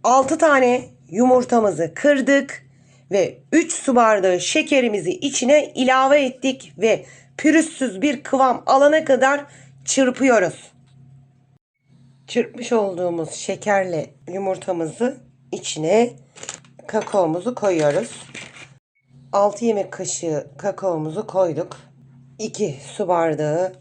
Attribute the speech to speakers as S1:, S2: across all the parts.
S1: 6 tane yumurtamızı kırdık ve 3 su bardağı şekerimizi içine ilave ettik ve pürüzsüz bir kıvam alana kadar çırpıyoruz. Çırpmış olduğumuz şekerle yumurtamızı içine kakaomuzu koyuyoruz. 6 yemek kaşığı kakaomuzu koyduk. 2 su bardağı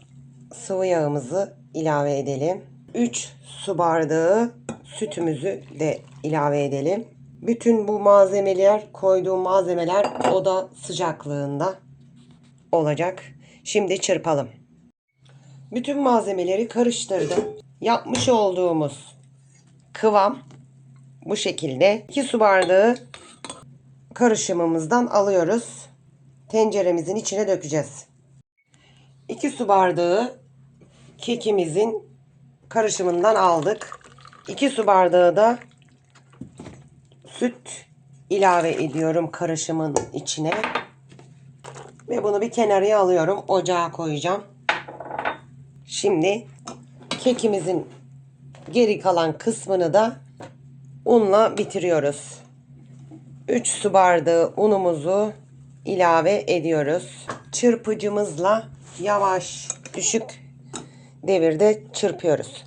S1: sıvı yağımızı ilave edelim. 3 su bardağı sütümüzü de ilave edelim. Bütün bu malzemeler, koyduğum malzemeler oda sıcaklığında olacak. Şimdi çırpalım. Bütün malzemeleri karıştırdım. Yapmış olduğumuz kıvam bu şekilde. 2 su bardağı karışımımızdan alıyoruz. Tenceremizin içine dökeceğiz. 2 su bardağı kekimizin karışımından aldık. 2 su bardağı da süt ilave ediyorum karışımın içine. Ve bunu bir kenarıya alıyorum. Ocağa koyacağım. Şimdi kekimizin geri kalan kısmını da unla bitiriyoruz. 3 su bardağı unumuzu ilave ediyoruz. Çırpıcımızla yavaş, düşük devirde çırpıyoruz.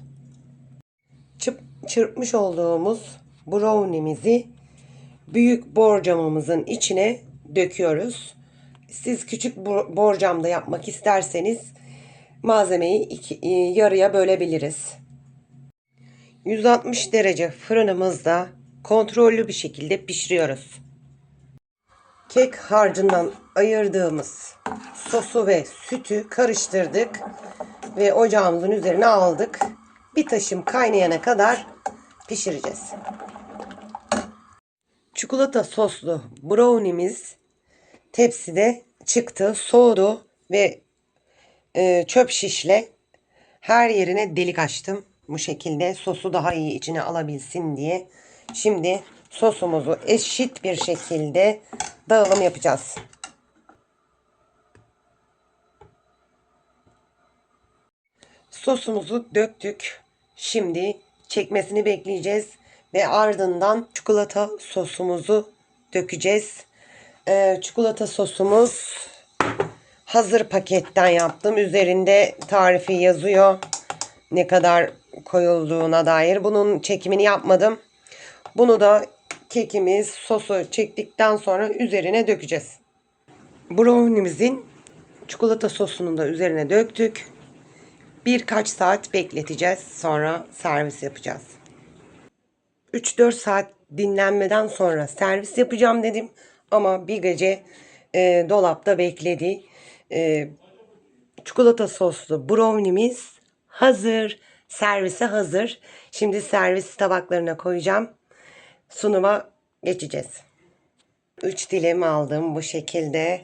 S1: Çırpmış olduğumuz brownie'mizi büyük borcamımızın içine döküyoruz. Siz küçük borcamda yapmak isterseniz malzemeyi yarıya bölebiliriz. 160 derece fırınımızda kontrollü bir şekilde pişiriyoruz. Kek harcından ayırdığımız sosu ve sütü karıştırdık ve ocağımızın üzerine aldık. Bir taşım kaynayana kadar pişireceğiz. Çikolata soslu brownie'miz tepside çıktı, soğudu ve çöp şişle her yerine delik açtım. Bu şekilde sosu daha iyi içine alabilsin diye. Şimdi sosumuzu eşit bir şekilde dağılım yapacağız. Sosumuzu döktük. Şimdi çekmesini bekleyeceğiz ve ardından çikolata sosumuzu dökeceğiz. Çikolata sosumuz hazır paketten yaptım. Üzerinde tarifi yazıyor. Ne kadar koyulduğuna dair. Bunun çekimini yapmadım. Bunu da kekimiz sosu çektikten sonra üzerine dökeceğiz. Brownie'mizin çikolata sosunu da üzerine döktük. Birkaç saat bekleteceğiz. Sonra servis yapacağız. 3-4 saat dinlenmeden sonra servis yapacağım dedim. Ama bir gece dolapta bekledi. Çikolata soslu brownie'miz hazır. Servise hazır. Şimdi servis tabaklarına koyacağım. Sunuma geçeceğiz. 3 dilim aldım. Bu şekilde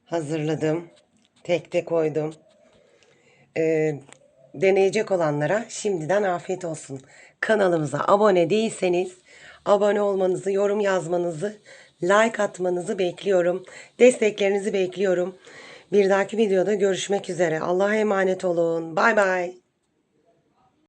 S1: hazırladım. Tek tek koydum. Deneyecek olanlara şimdiden afiyet olsun. Kanalımıza abone değilseniz abone olmanızı, yorum yazmanızı, like atmanızı bekliyorum. Desteklerinizi bekliyorum. Bir dahaki videoda görüşmek üzere. Allah'a emanet olun. Bay bay.